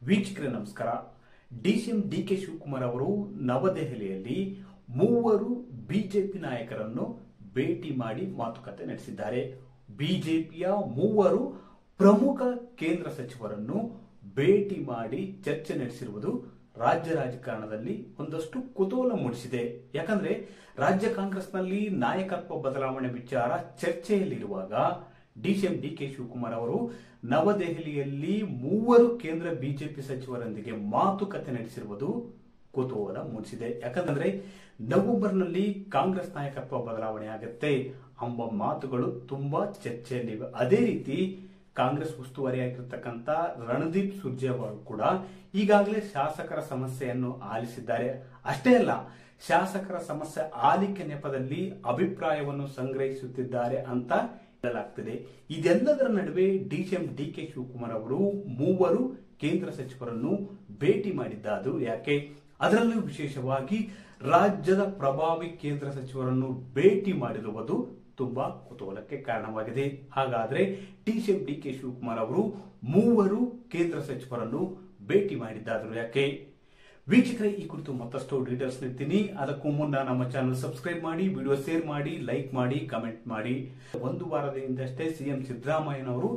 ವೀಕ್ಷಕರೇ ನಮಸ್ಕಾರ. DCM DK Shivakumar ಅವರು ನವದೆಹಲಿಯಲ್ಲಿ ಮೂವರು ಬಿಜೆಪಿ ನಾಯಕರನ್ನು ಭೇಟಿ ಮಾಡಿ ಮಾತುಕತೆ ನಡೆಸಿದ್ದಾರೆ. ಬಿಜೆಪಿಯ ಮೂವರು ಪ್ರಮುಖ ಕೇಂದ್ರ ಸಚಿವರನ್ನು ಭೇಟಿ ಮಾಡಿ ಚರ್ಚೆ ನಡೆಸಿರುವುದು ರಾಜ್ಯ ರಾಜಕಾರಣದಲ್ಲಿ ಒಂದಷ್ಟು ಕುತೂಹಲ ಮೂಡಿಸಿದೆ. ಯಾಕಂದ್ರೆ ರಾಜ್ಯ ಕಾಂಗ್ರೆಸ್ನಲ್ಲಿ ನಾಯಕತ್ವ ಬದಲಾವಣೆ ವಿಚಾರ ಚರ್ಚೆಯಲ್ಲಿರುವಾಗ ಡಿಸಿಎಂ ಡಿಕೆ ಶಿವಕುಮಾರ್ ಅವರು ನವದೆಹಲಿಯಲ್ಲಿ ಮೂವರು ಕೇಂದ್ರ ಬಿಜೆಪಿ ಸಚಿವರೊಂದಿಗೆ ಮಾತುಕತೆ ನಡೆಸಿರುವುದು ಕುತೂಹಲ ಮೂಡಿಸಿದೆ. ಯಾಕಂದ್ರೆ ನವೆಂಬರ್ನಲ್ಲಿ ಕಾಂಗ್ರೆಸ್ ನಾಯಕತ್ವ ಬದಲಾವಣೆ ಆಗುತ್ತೆ ಎಂಬ ಮಾತುಗಳು ತುಂಬಾ ಚರ್ಚೆಯಲ್ಲಿವೆ. ಅದೇ ರೀತಿ ಕಾಂಗ್ರೆಸ್ ಉಸ್ತುವಾರಿಯಾಗಿರ್ತಕ್ಕಂಥ ರಣದೀಪ್ ಸುರ್ಜೇವಾಲಾ ಕೂಡ ಈಗಾಗಲೇ ಶಾಸಕರ ಸಮಸ್ಯೆಯನ್ನು ಆಲಿಸಿದ್ದಾರೆ. ಅಷ್ಟೇ ಅಲ್ಲ, ಶಾಸಕರ ಸಮಸ್ಯೆ ಆಲಿಕೆ ನೆಪದಲ್ಲಿ ಅಭಿಪ್ರಾಯವನ್ನು ಸಂಗ್ರಹಿಸುತ್ತಿದ್ದಾರೆ ಅಂತ ಹೇಳಲಾಗ್ತಿದೆ. ಇದೆಲ್ಲದರ ನಡುವೆ ಡಿಸಿಎಂ ಡಿಕೆ ಶಿವಕುಮಾರ್ ಅವರು ಮೂವರು ಕೇಂದ್ರ ಸಚಿವರನ್ನು ಭೇಟಿ ಮಾಡಿದ್ದಾದು ಯಾಕೆ? ಅದರಲ್ಲೂ ವಿಶೇಷವಾಗಿ ರಾಜ್ಯದ ಪ್ರಭಾವಿ ಕೇಂದ್ರ ಸಚಿವರನ್ನು ಭೇಟಿ ಮಾಡಿರುವುದು ತುಂಬಾ ಕುತೂಹಲಕ್ಕೆ ಕಾರಣವಾಗಿದೆ. ಹಾಗಾದ್ರೆ ಡಿಸಿಎಂ ಡಿಕೆ ಶಿವಕುಮಾರ್ ಅವರು ಮೂವರು ಕೇಂದ್ರ ಸಚಿವರನ್ನು ಭೇಟಿ ಮಾಡಿದ್ದಾದ್ರು ಯಾಕೆ? ವೀಕ್ಷಕರೇ, ಈ ಕುರಿತು ಮತ್ತಷ್ಟು ಡೀಟೇಲ್ಸ್ ನೀಡ್ತೀನಿ. ಅದಕ್ಕೂ ಮುನ್ನ ನಮ್ಮ ಚಾನಲ್ ಸಬ್ಸ್ಕ್ರೈಬ್ ಮಾಡಿ, ವಿಡಿಯೋ ಶೇರ್ ಮಾಡಿ, ಲೈಕ್ ಮಾಡಿ, ಕಮೆಂಟ್ ಮಾಡಿ. ಒಂದು ವಾರದ ಹಿಂದಷ್ಟೇ ಸಿಎಂ ಸಿದ್ದರಾಮಯ್ಯನವರು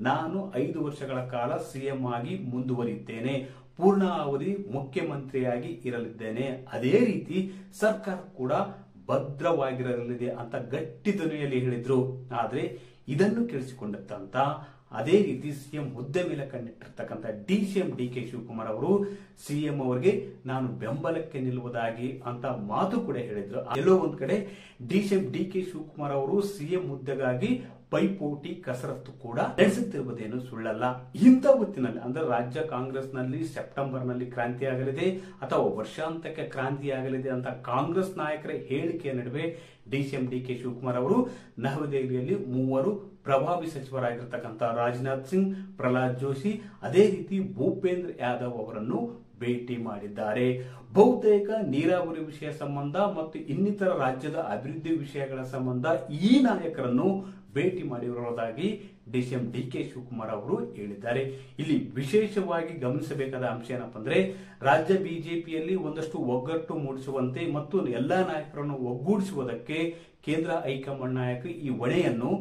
ನಾನು 5 ವರ್ಷಗಳ ಕಾಲ ಸಿಎಂ ಆಗಿ ಮುಂದುವರಿಯುತ್ತೇನೆ, ಪೂರ್ಣ ಅವಧಿ ಮುಖ್ಯಮಂತ್ರಿಯಾಗಿ ಇರಲಿದ್ದೇನೆ, ಅದೇ ರೀತಿ ಸರ್ಕಾರ ಕೂಡ ಭದ್ರವಾಗಿರಲಿದೆ ಅಂತ ಗಟ್ಟಿ ಧ್ವನಿಯಲ್ಲಿ ಹೇಳಿದ್ರು. ಆದ್ರೆ ಇದನ್ನು ಕೇಳಿಸಿಕೊಂಡಂತ ಅದೇ ರೀತಿ ಸಿಎಂ ಹುದ್ದೆ ಮೇಲೆ ಕಣ್ಣಿಟ್ಟಿರ್ತಕ್ಕಂಥ ಡಿಸಿಎಂ ಡಿಕೆ ಶಿವಕುಮಾರ್ ಅವರು ಸಿಎಂ ಅವರಿಗೆ ನಾನು ಬೆಂಬಲಕ್ಕೆ ನಿಲ್ಲುವುದಾಗಿ ಅಂತ ಮಾತು ಕೂಡ ಹೇಳಿದ್ರು. ಎಲ್ಲೋ ಒಂದ್ ಕಡೆ ಡಿಸಿಎಂ ಡಿಕೆ ಶಿವಕುಮಾರ್ ಅವರು ಸಿಎಂ ಹುದ್ದೆಗಾಗಿ ಪೈಪೋಟಿ ಕಸರತ್ತು ಕೂಡ ನಡೆಸುತ್ತಿರುವುದೇನು ಸುಳ್ಳಲ್ಲ. ಇಂಥ ಹೊತ್ತಿನಲ್ಲಿ ಅಂದ್ರೆ ರಾಜ್ಯ ಕಾಂಗ್ರೆಸ್ನಲ್ಲಿ ಸೆಪ್ಟೆಂಬರ್ ನಲ್ಲಿ ಕ್ರಾಂತಿ ಆಗಲಿದೆ ಅಥವಾ ವರ್ಷಾಂತಕ್ಕೆ ಕ್ರಾಂತಿ ಆಗಲಿದೆ ಅಂತ ಕಾಂಗ್ರೆಸ್ ನಾಯಕರ ಹೇಳಿಕೆಯ ನಡುವೆ ಡಿಸಿಎಂ ಡಿಕೆ ಶಿವಕುಮಾರ್ ಅವರು ನವದೆಹಲಿಯಲ್ಲಿ ಮೂವರು ಪ್ರಭಾವಿ ಸಚಿವರಾಗಿರ್ತಕ್ಕಂಥ ರಾಜನಾಥ್ ಸಿಂಗ್, ಪ್ರಹ್ಲಾದ್ ಜೋಶಿ, ಅದೇ ರೀತಿ ಭೂಪೇಂದ್ರ ಯಾದವ್ ಅವರನ್ನು ಭೇಟಿ ಮಾಡಿದ್ದಾರೆ. ಬಹುತೇಕ ನೀರಾವರಿ ವಿಷಯ ಸಂಬಂಧ ಮತ್ತು ಇನ್ನಿತರ ರಾಜ್ಯದ ಅಭಿವೃದ್ಧಿ ವಿಷಯಗಳ ಸಂಬಂಧ ಈ ನಾಯಕರನ್ನು ಭೇಟಿ ಮಾಡಿರುವುದಾಗಿ ಡಿಸಿಎಂ ಡಿಕೆ ಶಿವಕುಮಾರ್ ಅವರು ಹೇಳಿದ್ದಾರೆ. ಇಲ್ಲಿ ವಿಶೇಷವಾಗಿ ಗಮನಿಸಬೇಕಾದ ಅಂಶ ಏನಪ್ಪ ಅಂದ್ರೆ, ರಾಜ್ಯ ಬಿಜೆಪಿಯಲ್ಲಿ ಒಂದಷ್ಟು ಒಗ್ಗಟ್ಟು ಮೂಡಿಸುವಂತೆ ಮತ್ತು ಎಲ್ಲಾ ನಾಯಕರನ್ನು ಒಗ್ಗೂಡಿಸುವುದಕ್ಕೆ ಕೇಂದ್ರ ಹೈಕಮಾಂಡ್ ನಾಯಕರು ಈ ಹೊಣೆಯನ್ನು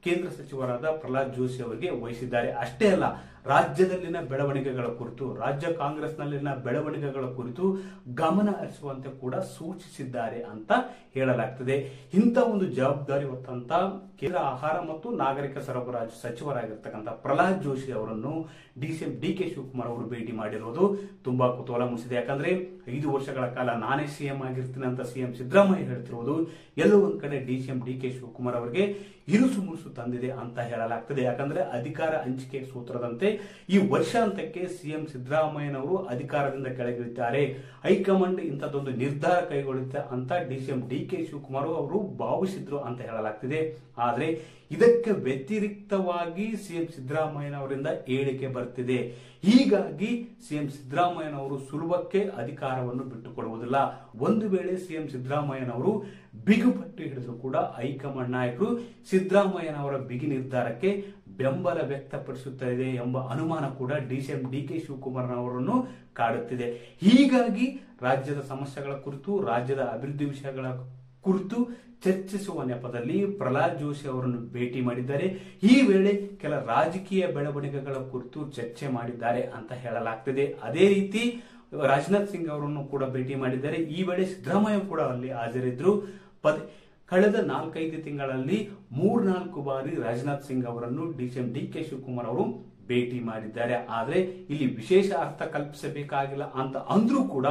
ಕೇಂದ್ರ ಸಚಿವರಾದ ಪ್ರಹ್ಲಾದ್ ಜೋಶಿ ಅವರಿಗೆ ವಹಿಸಿದ್ದಾರೆ. ಅಷ್ಟೇ ಅಲ್ಲ, ರಾಜ್ಯದಲ್ಲಿನ ಬೆಳವಣಿಗೆಗಳ ಕುರಿತು, ರಾಜ್ಯ ಕಾಂಗ್ರೆಸ್ನಲ್ಲಿನ ಬೆಳವಣಿಗೆಗಳ ಕುರಿತು ಗಮನ ಹರಿಸುವಂತೆ ಕೂಡ ಸೂಚಿಸಿದ್ದಾರೆ ಅಂತ ಹೇಳಲಾಗ್ತದೆ. ಇಂಥ ಒಂದು ಜವಾಬ್ದಾರಿ ಹೊತ್ತಂತ ಕೇಂದ್ರ ಆಹಾರ ಮತ್ತು ನಾಗರಿಕ ಸರಬರಾಜು ಸಚಿವರಾಗಿರ್ತಕ್ಕಂಥ ಪ್ರಹ್ಲಾದ್ ಜೋಶಿ ಅವರನ್ನು ಡಿಸಿಎಂ ಡಿಕೆ ಶಿವಕುಮಾರ್ ಅವರು ಭೇಟಿ ಮಾಡಿರುವುದು ತುಂಬಾ ಕುತೂಹಲ ಮೂಡಿಸಿದೆ. ಯಾಕಂದ್ರೆ 5 ವರ್ಷಗಳ ಕಾಲ ನಾನೇ ಸಿಎಂ ಆಗಿರ್ತೀನಿ ಅಂತ ಸಿಎಂ ಸಿದ್ದರಾಮಯ್ಯ ಹೇಳ್ತಿರುವುದು ಎಲ್ಲೋ ಒಂದ್ ಕಡೆ ಡಿಸಿಎಂ ಡಿಕೆ ಶಿವಕುಮಾರ್ ಅವರಿಗೆ ಇರುಸು ಮುರುಸು ತಂದಿದೆ ಅಂತ ಹೇಳಲಾಗ್ತದೆ. ಯಾಕಂದ್ರೆ ಅಧಿಕಾರ ಹಂಚಿಕೆ ಸೂತ್ರದಂತೆ ಈ ವರ್ಷಾಂತಕ್ಕೆ ಸಿಎಂ ಸಿದ್ದರಾಮಯ್ಯನವರು ಅಧಿಕಾರದಿಂದ ಕೆಳಗಿಳಿದ್ದಾರೆ, ಹೈಕಮಾಂಡ್ ಇಂಥದ್ದೊಂದು ನಿರ್ಧಾರ ಕೈಗೊಳ್ಳುತ್ತೆ ಅಂತ ಡಿಸಿಎಂ ಡಿಕೆ ಶಿವಕುಮಾರ್ ಅವರು ಭಾವಿಸಿದ್ರು ಅಂತ ಹೇಳಲಾಗ್ತಿದೆ. ಆದ್ರೆ ಇದಕ್ಕೆ ವ್ಯತಿರಿಕ್ತವಾಗಿ ಸಿಎಂ ಸಿದ್ದರಾಮಯ್ಯನವರಿಂದ ಹೇಳಿಕೆ ಬರ್ತಿದೆ. ಹೀಗಾಗಿ ಸಿಎಂ ಸಿದ್ದರಾಮಯ್ಯನವರು ಸುಲಭಕ್ಕೆ ಅಧಿಕಾರವನ್ನು ಬಿಟ್ಟುಕೊಡುವುದಿಲ್ಲ. ಒಂದು ವೇಳೆ ಸಿಎಂ ಸಿದ್ದರಾಮಯ್ಯನವರು ಬಿಗುಪಟ್ಟು ಹಿಡಿದ್ರು ಕೂಡ ಹೈಕಮಾಂಡ್ ನಾಯಕರು ಸಿದ್ದರಾಮಯ್ಯನವರ ಬಿಗಿ ನಿರ್ಧಾರಕ್ಕೆ ಬೆಂಬಲ ವ್ಯಕ್ತಪಡಿಸುತ್ತದೆ ಎಂಬ ಅನುಮಾನ ಕೂಡ ಡಿಸಿಎಂ ಡಿಕೆ ಶಿವಕುಮಾರ್ ಅವರನ್ನು ಕಾಡುತ್ತಿದೆ. ಹೀಗಾಗಿ ರಾಜ್ಯದ ಸಮಸ್ಯೆಗಳ ಕುರಿತು, ರಾಜ್ಯದ ಅಭಿವೃದ್ಧಿ ವಿಷಯಗಳ ಕುರಿತು ಚರ್ಚಿಸುವ ನೆಪದಲ್ಲಿ ಪ್ರಹ್ಲಾದ್ ಜೋಶಿ ಅವರನ್ನು ಭೇಟಿ ಮಾಡಿದ್ದಾರೆ. ಈ ವೇಳೆ ಕೆಲ ರಾಜಕೀಯ ಬೆಳವಣಿಗೆಗಳ ಕುರಿತು ಚರ್ಚೆ ಮಾಡಿದ್ದಾರೆ ಅಂತ ಹೇಳಲಾಗ್ತಿದೆ. ಅದೇ ರೀತಿ ರಾಜನಾಥ್ ಸಿಂಗ್ ಅವರನ್ನು ಕೂಡ ಭೇಟಿ ಮಾಡಿದ್ದಾರೆ. ಈ ವೇಳೆ ಸಿದ್ದರಾಮಯ್ಯ ಕೂಡ ಅಲ್ಲಿ ಹಾಜರಿದ್ರು. ಕಳೆದ 4-5 ತಿಂಗಳಲ್ಲಿ 3-4 ಬಾರಿ ರಾಜನಾಥ್ ಸಿಂಗ್ ಅವರನ್ನು ಡಿಸಿಎಂ ಡಿಕೆ ಶಿವಕುಮಾರ್ ಅವರು ಭೇಟಿ ಮಾಡಿದ್ದಾರೆ. ಆದ್ರೆ ಇಲ್ಲಿ ವಿಶೇಷ ಅರ್ಥ ಕಲ್ಪಿಸಬೇಕಾಗಿಲ್ಲ ಅಂತ ಅಂದ್ರೂ ಕೂಡ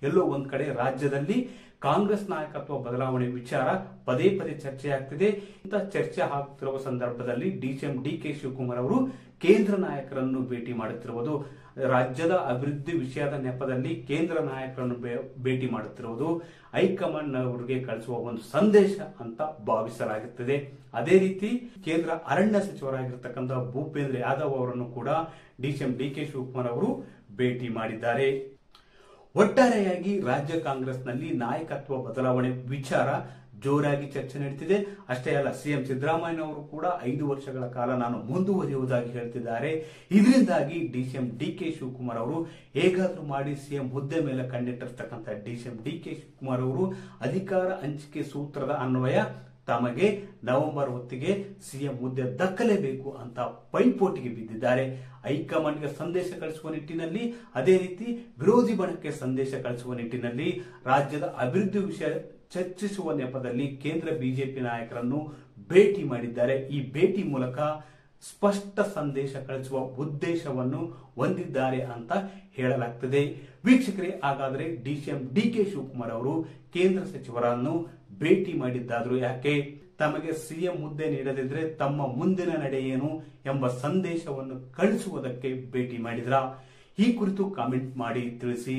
ಎಲ್ಲೋ ಒಂದ್ ಕಡೆ ರಾಜ್ಯದಲ್ಲಿ ಕಾಂಗ್ರೆಸ್ ನಾಯಕತ್ವ ಬದಲಾವಣೆ ವಿಚಾರ ಪದೇ ಪದೇ ಚರ್ಚೆ ಆಗ್ತಿದೆ. ಇಂಥ ಚರ್ಚೆ ಆಗ್ತಿರುವ ಸಂದರ್ಭದಲ್ಲಿ ಡಿಸಿಎಂ ಡಿಕೆ ಶಿವಕುಮಾರ್ ಅವರು ಕೇಂದ್ರ ನಾಯಕರನ್ನು ಭೇಟಿ ಮಾಡುತ್ತಿರುವುದು, ರಾಜ್ಯದ ಅಭಿವೃದ್ಧಿ ವಿಷಯದ ನೆಪದಲ್ಲಿ ಕೇಂದ್ರ ನಾಯಕರನ್ನು ಭೇಟಿ ಮಾಡುತ್ತಿರುವುದು ಹೈಕಮಾಂಡ್ ಅವರಿಗೆ ಕಳಿಸುವ ಒಂದು ಸಂದೇಶ ಅಂತ ಭಾವಿಸಲಾಗುತ್ತದೆ. ಅದೇ ರೀತಿ ಕೇಂದ್ರ ಅರಣ್ಯ ಸಚಿವರಾಗಿರ್ತಕ್ಕಂಥ ಭೂಪೇಂದ್ರ ಯಾದವ್ ಅವರನ್ನು ಕೂಡ ಡಿಸಿಎಂ ಡಿಕೆ ಶಿವಕುಮಾರ್ ಅವರು ಭೇಟಿ ಮಾಡಿದ್ದಾರೆ. ಒಟ್ಟಾರೆಯಾಗಿ ರಾಜ್ಯ ಕಾಂಗ್ರೆಸ್ನಲ್ಲಿ ನಾಯಕತ್ವ ಬದಲಾವಣೆ ವಿಚಾರ ಜೋರಾಗಿ ಚರ್ಚೆ ನಡೀತಿದೆ. ಅಷ್ಟೇ ಅಲ್ಲ, ಸಿಎಂ ಸಿದ್ದರಾಮಯ್ಯ ಅವರು ಕೂಡ 5 ವರ್ಷಗಳ ಕಾಲ ನಾನು ಮುಂದುವರಿಯುವುದಾಗಿ ಹೇಳ್ತಿದ್ದಾರೆ. ಇದರಿಂದಾಗಿ ಡಿಸಿಎಂ ಡಿಕೆ ಶಿವಕುಮಾರ್ ಅವರು ಹೇಗಾದ್ರೂ ಮಾಡಿ ಸಿಎಂ ಹುದ್ದೆ ಮೇಲೆ ಕಣ್ಣಿಟ್ಟಿರ್ತಕ್ಕಂಥ ಡಿಸಿಎಂ ಡಿಕೆ ಶಿವಕುಮಾರ್ ಅವರು ಅಧಿಕಾರ ಹಂಚಿಕೆ ಸೂತ್ರದ ಅನ್ವಯ ತಮಗೆ ನವೆಂಬರ್ ಹೊತ್ತಿಗೆ ಸಿಎಂ ಹುದ್ದೆ ದಕ್ಕಲೇಬೇಕು ಅಂತ ಪೈಪೋಟಿಗೆ ಬಿದ್ದಿದ್ದಾರೆ. ಹೈಕಮಾಂಡ್ಗೆ ಸಂದೇಶ ಕಳಿಸುವ ನಿಟ್ಟಿನಲ್ಲಿ, ಅದೇ ರೀತಿ ವಿರೋಧಿ ಬಣಕ್ಕೆ ಸಂದೇಶ ಕಳಿಸುವ ನಿಟ್ಟಿನಲ್ಲಿ ರಾಜ್ಯದ ಅಭಿವೃದ್ಧಿ ವಿಷಯ ಚರ್ಚಿಸುವ ನೆಪದಲ್ಲಿ ಕೇಂದ್ರ ಬಿಜೆಪಿ ನಾಯಕರನ್ನು ಭೇಟಿ ಮಾಡಿದ್ದಾರೆ. ಈ ಭೇಟಿ ಮೂಲಕ ಸ್ಪಷ್ಟ ಸಂದೇಶ ಕಳಿಸುವ ಉದ್ದೇಶವನ್ನು ಹೊಂದಿದ್ದಾರೆ ಅಂತ ಹೇಳಲಾಗ್ತದೆ. ವೀಕ್ಷಕರೇ, ಹಾಗಾದರೆ ಡಿಸಿಎಂ ಡಿಕೆ ಶಿವಕುಮಾರ್ ಅವರು ಕೇಂದ್ರ ಸಚಿವರನ್ನು ಭೇಟಿ ಮಾಡಿದ್ದಾದ್ರು ಯಾಕೆ? ತಮಗೆ ಸಿಎಂ ಹುದ್ದೆ ನೀಡದಿದ್ರೆ ತಮ್ಮ ಮುಂದಿನ ನಡೆ ಏನು ಎಂಬ ಸಂದೇಶವನ್ನು ಕಳಿಸುವುದಕ್ಕೆ ಭೇಟಿ ಮಾಡಿದ್ರ? ಈ ಕುರಿತು ಕಾಮೆಂಟ್ ಮಾಡಿ ತಿಳಿಸಿ.